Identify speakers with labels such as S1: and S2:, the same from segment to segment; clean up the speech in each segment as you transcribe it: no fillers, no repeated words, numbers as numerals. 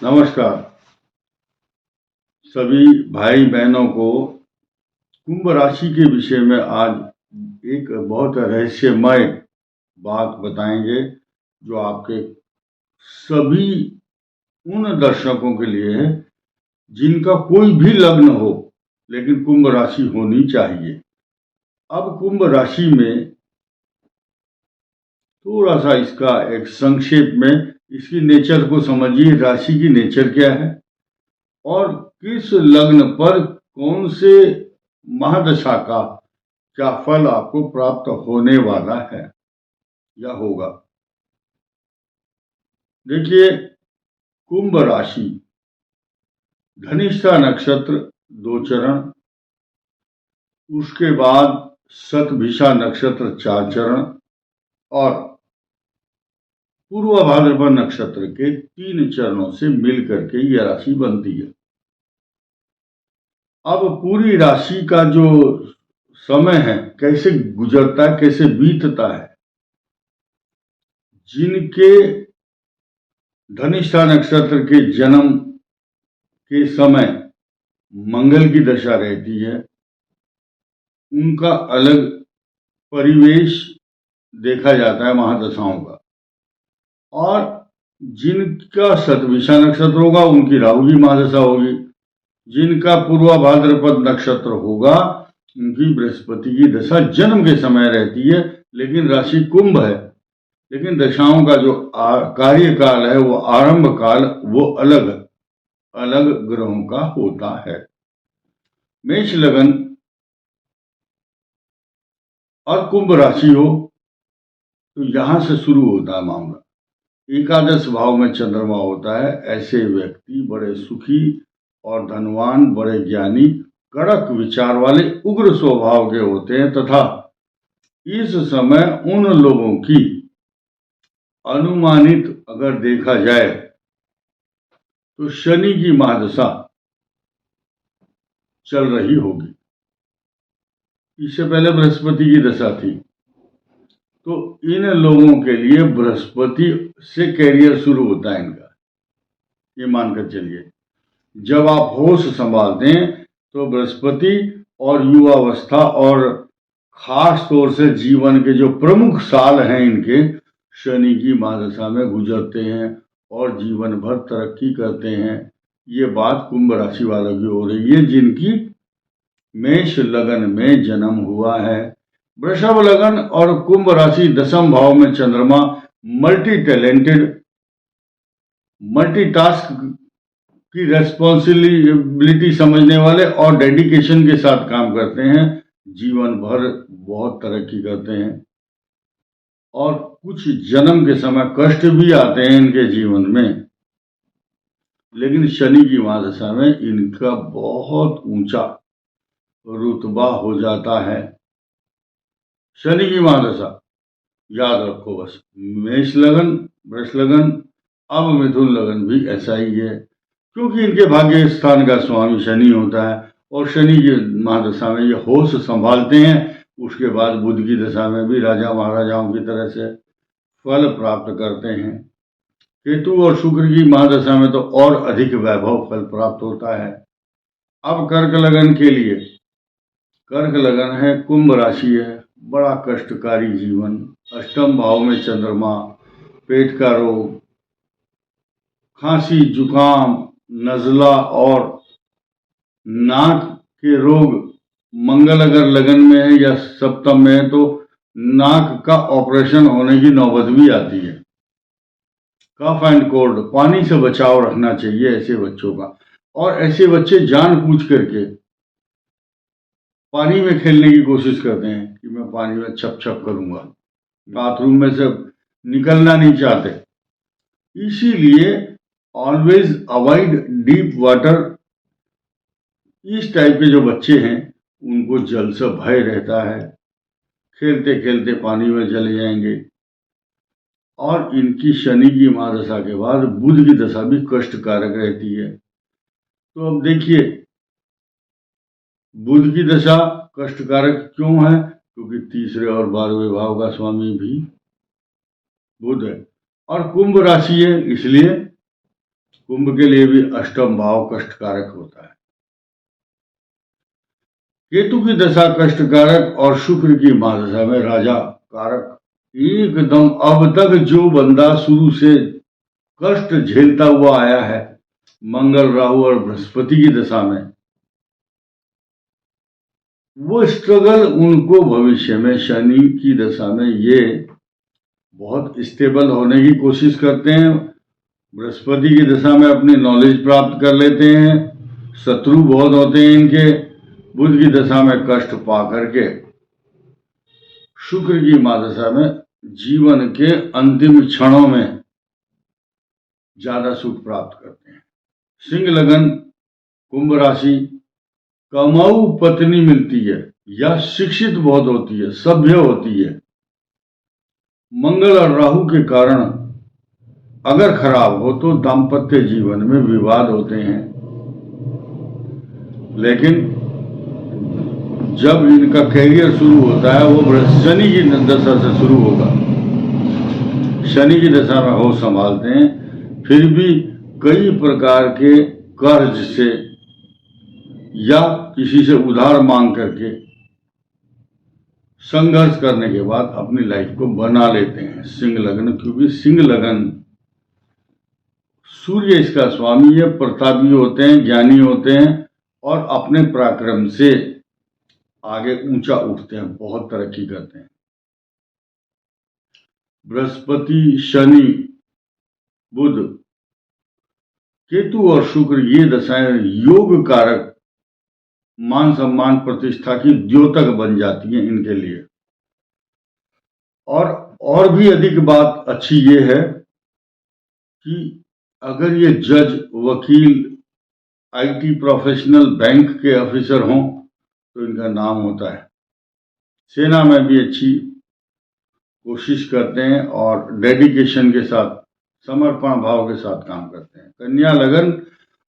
S1: नमस्कार सभी भाई बहनों को। कुंभ राशि के विषय में आज एक बहुत रहस्यमय बात बताएंगे जो आपके सभी उन दर्शकों के लिए है जिनका कोई भी लग्न हो लेकिन कुंभ राशि होनी चाहिए। अब कुंभ राशि में थोड़ा सा इसका एक संक्षेप में इसकी नेचर को समझिए। राशि की नेचर क्या है और किस लग्न पर कौन से महादशा का क्या फल आपको प्राप्त होने वाला है या होगा। देखिए, कुंभ राशि धनिष्ठा नक्षत्र 2 चरण, उसके बाद शतभिषा नक्षत्र 4 चरण और पूर्व भाद्रपद नक्षत्र के 3 चरणों से मिलकर के यह राशि बनती है। अब पूरी राशि का जो समय है कैसे गुजरता है, कैसे बीतता है। जिनके धनिष्ठा नक्षत्र के जन्म के समय मंगल की दशा रहती है, उनका अलग परिवेश देखा जाता है महादशाओं का। और जिनका शतभिषा नक्षत्र होगा उनकी राहु की महादशा होगी। जिनका पूर्वा भाद्रपद नक्षत्र होगा उनकी बृहस्पति की दशा जन्म के समय रहती है, लेकिन राशि कुंभ है, लेकिन दशाओं का जो कार्यकाल है वो आरंभ काल वो अलग अलग ग्रहों का होता है। मेष लगन और कुंभ राशि हो तो यहां से शुरू होता है मामला। एकादश भाव में चंद्रमा होता है। ऐसे व्यक्ति बड़े सुखी और धनवान, बड़े ज्ञानी, कड़क विचार वाले, उग्र स्वभाव के होते हैं तथा इस समय उन लोगों की अनुमानित अगर देखा जाए तो शनि की महादशा चल रही होगी। इससे पहले बृहस्पति की दशा थी, तो इन लोगों के लिए बृहस्पति से कैरियर शुरू होता है इनका। ये मानकर चलिए, जब आप होश संभालते हैं तो बृहस्पति और युवावस्था और खास तौर से जीवन के जो प्रमुख साल हैं इनके शनि की महादशा में गुजरते हैं और जीवन भर तरक्की करते हैं। ये बात कुंभ राशि वालों की हो रही है जिनकी मेष लगन में जन्म हुआ है। वृषभ लगन और कुंभ राशि दशम भाव में चंद्रमा मल्टी टैलेंटेड, मल्टीटास्क की रेस्पॉन्सिबिलिटी समझने वाले और डेडिकेशन के साथ काम करते हैं। जीवन भर बहुत तरक्की करते हैं और कुछ जन्म के समय कष्ट भी आते हैं इनके जीवन में, लेकिन शनि की महादशा में इनका बहुत ऊंचा रुतबा हो जाता है। शनि की महादशा याद रखो बस। मेष लगन, वृष लगन, अब मिथुन लगन भी ऐसा ही है, क्योंकि इनके भाग्य स्थान का स्वामी शनि होता है और शनि की महादशा में ये होश संभालते हैं। उसके बाद बुध की दशा में भी राजा महाराजाओं की तरह से फल प्राप्त करते हैं। केतु और शुक्र की महादशा में तो और अधिक वैभव फल प्राप्त होता है। अब कर्क लगन के लिए, कर्क लगन है, कुंभ राशि है, बड़ा कष्टकारी जीवन। अष्टम भाव में चंद्रमा, पेट का रोग, खांसी, जुकाम, नजला और नाक के रोग। मंगल अगर लगन में है या सप्तम में है तो नाक का ऑपरेशन होने की नौबत भी आती है। कफ एंड कोल्ड, पानी से बचाव रखना चाहिए ऐसे बच्चों का। और ऐसे बच्चे जानबूझ करके पानी में खेलने की कोशिश करते हैं कि मैं पानी में छप छप करूंगा, बाथरूम में से निकलना नहीं चाहते। इसीलिए ऑलवेज अवॉइड डीप वाटर। इस टाइप के जो बच्चे हैं उनको जल से भय रहता है, खेलते खेलते पानी में चले जाएंगे। और इनकी शनि की महादशा के बाद बुध की दशा भी कष्टकारक रहती है। तो अब देखिए, बुध की दशा कष्टकारक क्यों है? क्योंकि तीसरे और 12वें भाव का स्वामी भी बुध है और कुंभ राशि है, इसलिए कुंभ के लिए भी अष्टम भाव कष्टकारक होता है। केतु की दशा कष्टकारक और शुक्र की महादशा में राजा कारक। एकदम अब तक जो बंदा शुरू से कष्ट झेलता हुआ आया है मंगल, राहु और बृहस्पति की दशा में, वो स्ट्रगल उनको भविष्य में शनि की दशा में ये बहुत स्टेबल होने की कोशिश करते हैं। बृहस्पति की दशा में अपनी नॉलेज प्राप्त कर लेते हैं, शत्रु बहुत होते हैं इनके। बुध की दशा में कष्ट पा करके शुक्र की महादशा में जीवन के अंतिम क्षणों में ज्यादा सुख प्राप्त करते हैं। सिंह लगन कुंभ राशि, कमाऊ पत्नी मिलती है या शिक्षित बहुत होती है, सभ्य होती है। मंगल और राहु के कारण अगर खराब हो तो दाम्पत्य जीवन में विवाद होते हैं, लेकिन जब इनका कैरियर शुरू होता है वो शनि की दशा से शुरू होगा। शनि की दशा में हो संभालते हैं, फिर भी कई प्रकार के कर्ज से या किसी से उधार मांग करके संघर्ष करने के बाद अपनी लाइफ को बना लेते हैं। सिंह लगन, क्योंकि सिंह लगन सूर्य इसका स्वामी है, प्रतापी होते हैं, ज्ञानी होते हैं और अपने पराक्रम से आगे ऊंचा उठते हैं, बहुत तरक्की करते हैं। बृहस्पति, शनि, बुध, केतु और शुक्र ये दशाएं योग कारक, मान सम्मान प्रतिष्ठा की द्योतक बन जाती हैं इनके लिए। और भी अधिक बात अच्छी ये है कि अगर ये जज, वकील, आईटी प्रोफेशनल, बैंक के ऑफिसर हों तो इनका नाम होता है। सेना में भी अच्छी कोशिश करते हैं और डेडिकेशन के साथ, समर्पण भाव के साथ काम करते हैं। कन्या लगन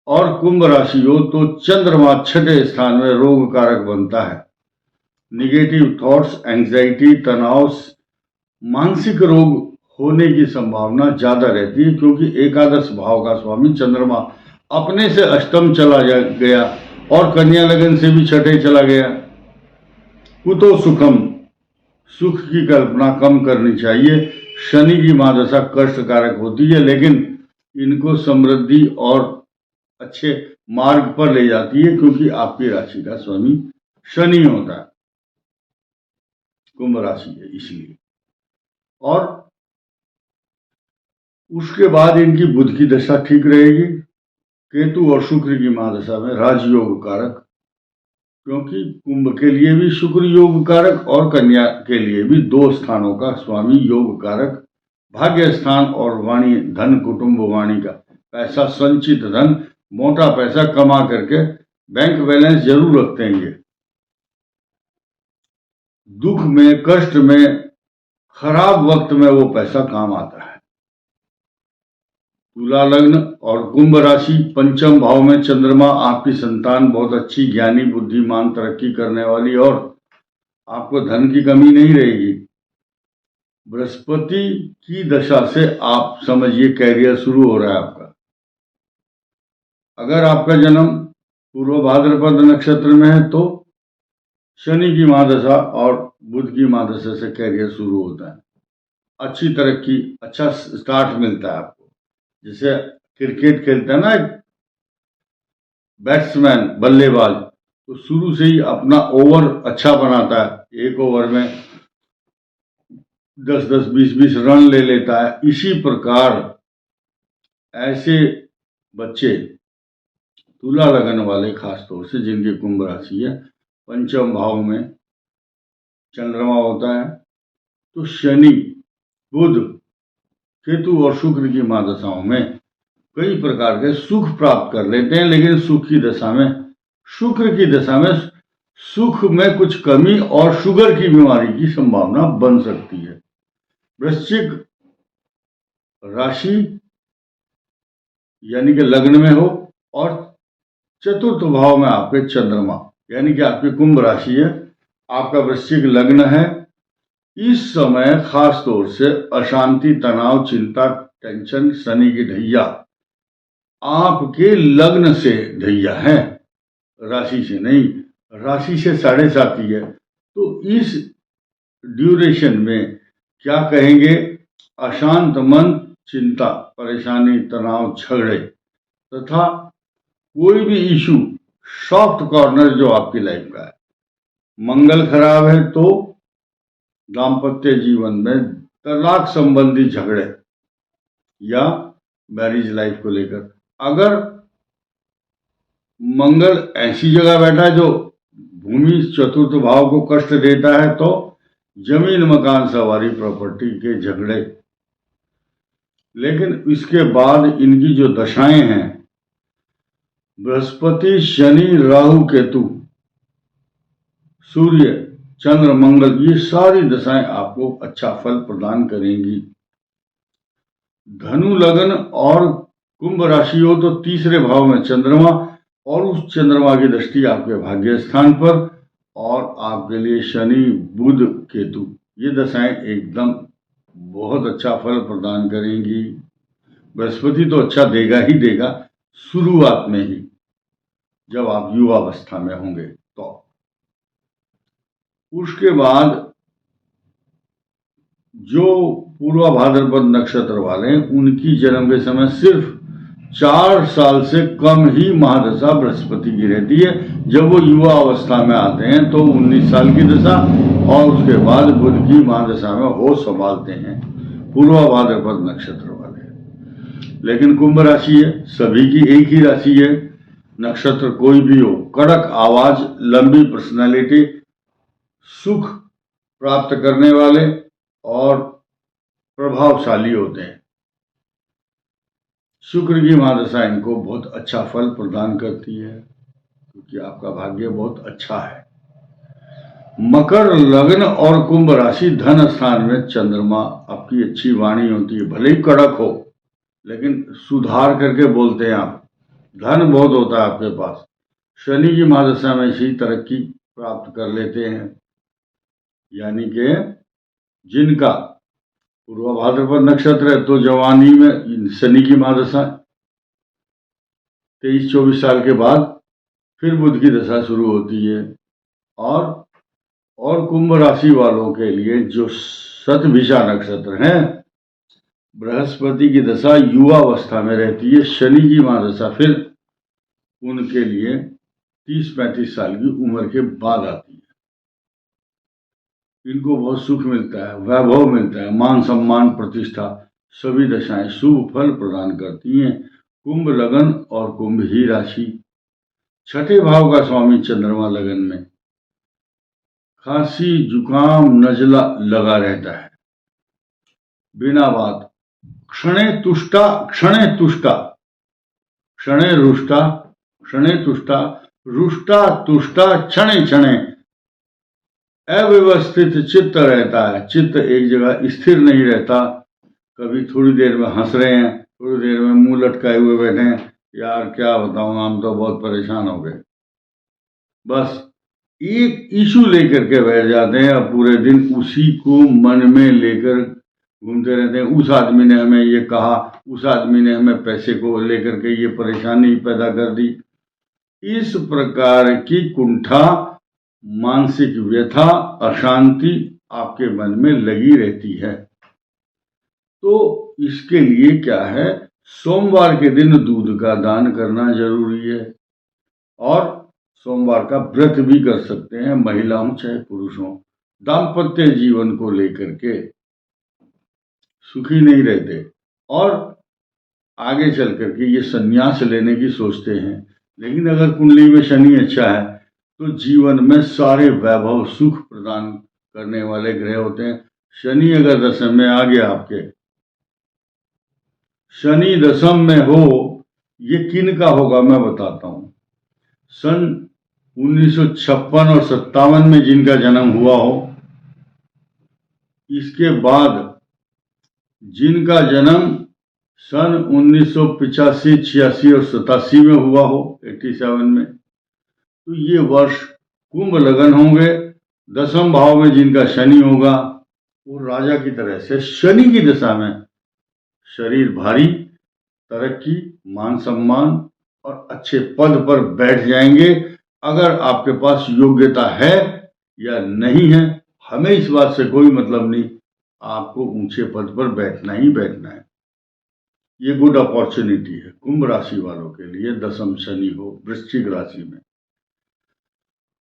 S1: और कुंभ राशि हो तो चंद्रमा छठे स्थान में रोग कारक बनता है। निगेटिव थॉट्स, एंजाइटी, तनाव, मानसिक रोग होने की संभावना ज्यादा रहती है, क्योंकि एकादश भाव का स्वामी चंद्रमा अपने से अष्टम चला गया और कन्या लगन से भी छठे चला गया। कुतो सुखम, सुख की कल्पना कम करनी चाहिए। शनि की महादशा कष्टकारक होती है, लेकिन इनको समृद्धि और अच्छे मार्ग पर ले जाती है, क्योंकि आपकी राशि का स्वामी शनि होता है, कुंभ राशि है इसलिए। और उसके बाद इनकी बुध की दशा ठीक रहेगी। केतु और शुक्र की महादशा में राजयोग कारक, क्योंकि कुंभ के लिए भी शुक्र योग कारक और कन्या के लिए भी दो स्थानों का स्वामी योग कारक। भाग्य स्थान और वाणी, धन, कुटुंब, वाणी का पैसा, संचित धन, मोटा पैसा कमा करके बैंक बैलेंस जरूर रखते हैं ये। दुख में, कष्ट में, खराब वक्त में वो पैसा काम आता है। तुला लग्न और कुंभ राशि, पंचम भाव में चंद्रमा, आपकी संतान बहुत अच्छी, ज्ञानी, बुद्धिमान, तरक्की करने वाली और आपको धन की कमी नहीं रहेगी। बृहस्पति की दशा से आप समझिए कैरियर शुरू हो रहा है आपका। अगर आपका जन्म पूर्व भाद्रपद नक्षत्र में है तो शनि की महादशा और बुध की महादशा से कैरियर शुरू होता है। अच्छी तरक्की, अच्छा स्टार्ट मिलता है आपको। जैसे क्रिकेट खेलता है ना एक बैट्समैन, बल्लेबाज, तो शुरू से ही अपना ओवर अच्छा बनाता है, एक ओवर में 10-10, 20-20 रन ले लेता है। इसी प्रकार ऐसे बच्चे तुला लगन वाले, खासतौर से जिनकी कुंभ राशि है, पंचम भाव में चंद्रमा होता है, तो शनि, बुध, केतु और शुक्र की महादशाओं में कई प्रकार के सुख प्राप्त कर लेते हैं। लेकिन सुख की दशा में, शुक्र की दशा में सुख में कुछ कमी और शुगर की बीमारी की संभावना बन सकती है। वृश्चिक राशि यानी कि लग्न में हो और चतुर्थ भाव में आपके चंद्रमा, यानी कि आपकी कुंभ राशि है, आपका वृश्चिक लग्न है, इस समय खास तौर से अशांति, तनाव, चिंता, टेंशन, शनि की ढैया आपके लग्न से दैया है, राशि से नहीं, राशि से 7.5 ही है। तो इस ड्यूरेशन में क्या कहेंगे, अशांत मन, चिंता, परेशानी, तनाव, झगड़े तथा कोई भी इशू, सॉफ्ट कॉर्नर जो आपकी लाइफ का है। मंगल खराब है तो दाम्पत्य जीवन में तलाक संबंधी झगड़े या मैरिज लाइफ को लेकर। अगर मंगल ऐसी जगह बैठा है जो भूमि चतुर्थ भाव को कष्ट देता है तो जमीन, मकान, सवारी, प्रॉपर्टी के झगड़े। लेकिन इसके बाद इनकी जो दशाएं हैं, बृहस्पति, शनि, राहु, केतु, सूर्य, चंद्र, मंगल, ये सारी दशाएं आपको अच्छा फल प्रदान करेंगी। धनु लगन और कुंभ राशि हो तो तीसरे भाव में चंद्रमा, और उस चंद्रमा की दृष्टि आपके भाग्य स्थान पर, और आपके लिए शनि, बुध, केतु, ये दशाएं एकदम बहुत अच्छा फल प्रदान करेंगी। बृहस्पति तो अच्छा देगा ही देगा शुरुआत में ही, जब आप युवावस्था में होंगे तो। उसके बाद जो पूर्वा भाद्रपद नक्षत्र वाले हैं, उनकी जन्म के समय सिर्फ 4 साल से कम ही महादशा बृहस्पति की रहती है। जब वो युवा अवस्था में आते हैं तो 19 साल की दशा, और उसके बाद बुध की महादशा में होश संभालते हैं पूर्वा भाद्रपद नक्षत्र वाले। लेकिन कुंभ राशि है, सभी की एक ही राशि है, नक्षत्र कोई भी हो, कड़क आवाज, लंबी पर्सनालिटी, सुख प्राप्त करने वाले और प्रभावशाली होते हैं। शुक्र की महादशा इनको बहुत अच्छा फल प्रदान करती है, क्योंकि आपका भाग्य बहुत अच्छा है। मकर लग्न और कुंभ राशि, धन स्थान में चंद्रमा, आपकी अच्छी वाणी होती है, भले ही कड़क हो लेकिन सुधार करके बोलते हैं आप, धन बहुत होता है आपके पास। शनि की महादशा में इसी तरक्की प्राप्त कर लेते हैं, यानी कि जिनका पूर्वा भाद्रपद नक्षत्र है तो जवानी में शनि की महादशा, 23-24 साल के बाद फिर बुध की दशा शुरू होती है। और कुंभ राशि वालों के लिए जो शतभिषा नक्षत्र हैं, बृहस्पति की दशा युवावस्था में रहती है, शनि की महादशा फिर उनके लिए 30-35 साल की उम्र के बाद आती है। इनको बहुत सुख मिलता है, वैभव मिलता है, मान सम्मान, प्रतिष्ठा, सभी दशाएं शुभ फल प्रदान करती हैं। कुंभ लगन और कुंभ ही राशि, छठे भाव का स्वामी चंद्रमा लगन में, खांसी, जुकाम, नजला लगा रहता है बिना बात, क्षणे तुष्टा, क्षणे तुष्टा, क्षणे रुष्टा, क्षणे तुष्टा, रुष्टा तुष्टा, क्षणे क्षणे, अव्यवस्थित चित्त रहता है। चित्त एक जगह स्थिर नहीं रहता, कभी थोड़ी देर में हंस रहे हैं, थोड़ी देर में मुंह लटकाए हुए बैठे हैं, यार क्या बताऊं, हम तो बहुत परेशान हो गए। बस एक इशू लेकर के बैठ जाते हैं और पूरे दिन उसी को मन में लेकर घूमते रहते हैं। उस आदमी ने हमें ये कहा, उस आदमी ने हमें पैसे को लेकर के ये परेशानी पैदा कर दी। इस प्रकार की कुंठा, मानसिक व्यथा, अशांति आपके मन में लगी रहती है। तो इसके लिए क्या है, सोमवार के दिन दूध का दान करना जरूरी है, और सोमवार का व्रत भी कर सकते हैं, महिलाओं चाहे पुरुषों। दाम्पत्य जीवन को लेकर के सुखी नहीं रहते और आगे चल करके ये संन्यास लेने की सोचते हैं। लेकिन अगर कुंडली में शनि अच्छा है तो जीवन में सारे वैभव, सुख प्रदान करने वाले ग्रह होते हैं। शनि अगर दशम में आ गया आपके, शनि दशम में हो, ये किन का होगा मैं बताता हूं। सन 1956 और 57 में जिनका जन्म हुआ हो, इसके बाद जिनका जन्म सन 1985, 86 और 87 में हुआ हो, 87 में, तो ये वर्ष कुंभ लगन होंगे। दसम भाव में जिनका शनि होगा वो राजा की तरह से शनि की दशा में शरीर भारी, तरक्की, मान सम्मान और अच्छे पद पर बैठ जाएंगे। अगर आपके पास योग्यता है या नहीं है, हमें इस बात से कोई मतलब नहीं, आपको ऊंचे पद पर बैठना ही बैठना है। ये गुड अपॉर्चुनिटी है कुंभ राशि वालों के लिए, दशम शनि हो वृश्चिक राशि में।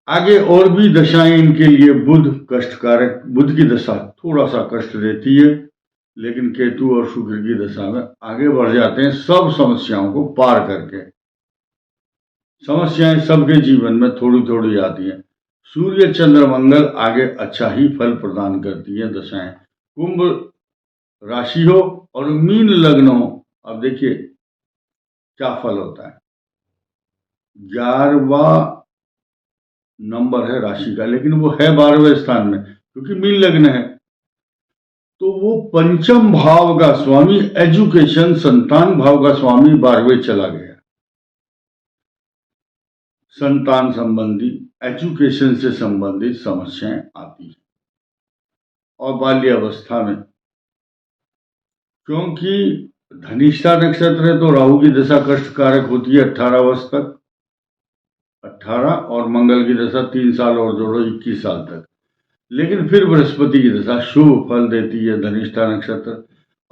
S1: आगे और भी दशाएं इनके लिए बुध कष्टकारक, बुध की दशा थोड़ा सा कष्ट देती है, लेकिन केतु और शुक्र की दशा में आगे बढ़ जाते हैं सब समस्याओं को पार करके। समस्याएं सबके जीवन में थोड़ी थोड़ी आती हैं। सूर्य चंद्र मंगल आगे अच्छा ही फल प्रदान करती है दशाएं। कुंभ राशि हो और मीन लग्न हो, अब देखिए क्या फल होता है। 11वां नंबर है राशि का, लेकिन वो है 12वें स्थान में क्योंकि मीन लग्न है। तो वो पंचम भाव का स्वामी, एजुकेशन संतान भाव का स्वामी 12वें चला गया। संतान संबंधी, एजुकेशन से संबंधित समस्याएं आती हैं। और बाल्यावस्था में, क्योंकि धनिष्ठा नक्षत्र है तो राहु की दशा कष्टकारक होती है 18 वर्ष तक, 18, और मंगल की दशा 3 साल और जोड़ो 21 साल तक। लेकिन फिर बृहस्पति की दशा शुभ फल देती है धनिष्ठा नक्षत्र।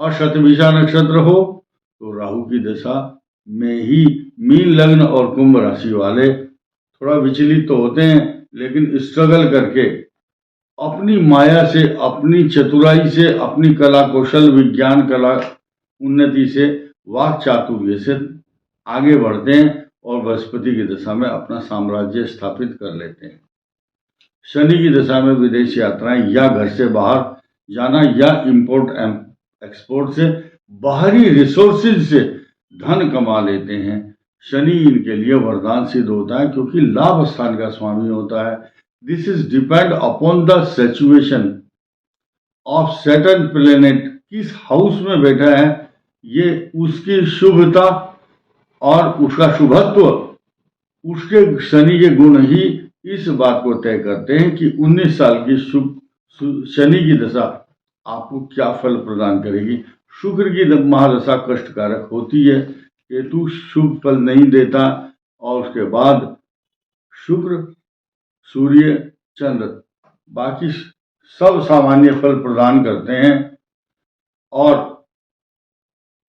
S1: और शतभिषा नक्षत्र हो तो राहु की दशा में ही मीन लग्न और कुंभ राशि वाले थोड़ा विचलित तो होते हैं, लेकिन स्ट्रगल करके अपनी माया से, अपनी चतुराई से, अपनी कला कौशल, विज्ञान कला उन्नति से, वाक चातुर्य से आगे बढ़ते हैं और बृहस्पति की दशा में अपना साम्राज्य स्थापित कर लेते हैं। शनि की दशा में विदेश यात्राएं या घर से बाहर जाना या इंपोर्ट एक्सपोर्ट से, बाहरी रिसोर्सेज से धन कमा लेते हैं। शनि इनके लिए वरदान सिद्ध होता है क्योंकि लाभ स्थान का स्वामी होता है। This is depend upon the situation of Saturn planet, किस हाउस में बैठा है, ये उसकी शुभता और उसका शुभत्व, उसके शनि के गुण ही इस बात को तय करते हैं कि 19 साल की शनि की दशा आपको क्या फल प्रदान करेगी। शुक्र की महादशा कष्टकारक होती है, केतु शुभ फल नहीं देता, और उसके बाद शुक्र, सूर्य, चंद्र बाकी सब सामान्य फल प्रदान करते हैं। और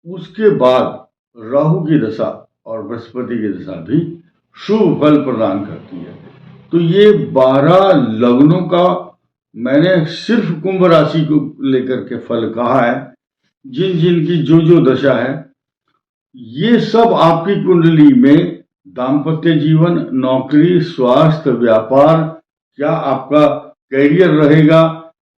S1: उसके बाद राहु की दशा और बृहस्पति की दशा भी शुभ फल प्रदान करती है। तो ये 12 लग्नों का मैंने सिर्फ कुंभ राशि को लेकर के फल कहा है। जिन जिन की जो जो दशा है, ये सब आपकी कुंडली में दाम्पत्य जीवन, नौकरी, स्वास्थ्य, व्यापार, क्या आपका कैरियर रहेगा,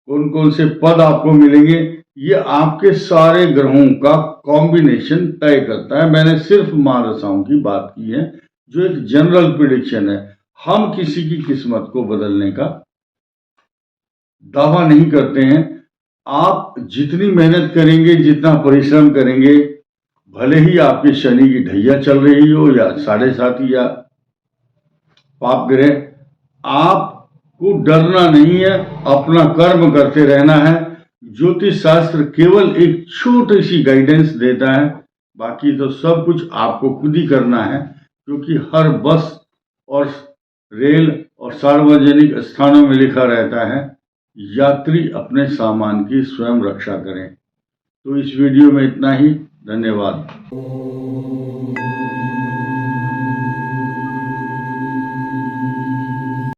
S1: कौन कौन से पद आपको मिलेंगे, ये आपके सारे ग्रहों का कॉम्बिनेशन तय करता है। मैंने सिर्फ महादशाओं की बात की है जो एक जनरल प्रेडिक्शन है। हम किसी की किस्मत को बदलने का दावा नहीं करते हैं। आप जितनी मेहनत करेंगे, जितना परिश्रम करेंगे, भले ही आपकी शनि की ढैया चल रही हो या 7.5 या पाप ग्रह, आपको डरना नहीं है, अपना कर्म करते रहना है। ज्योतिष शास्त्र केवल एक छोटी सी गाइडेंस देता है, बाकी तो सब कुछ आपको खुद ही करना है, क्योंकि हर बस और रेल और सार्वजनिक स्थानों में लिखा रहता है यात्री अपने सामान की स्वयं रक्षा करें। तो इस वीडियो में इतना ही। धन्यवाद।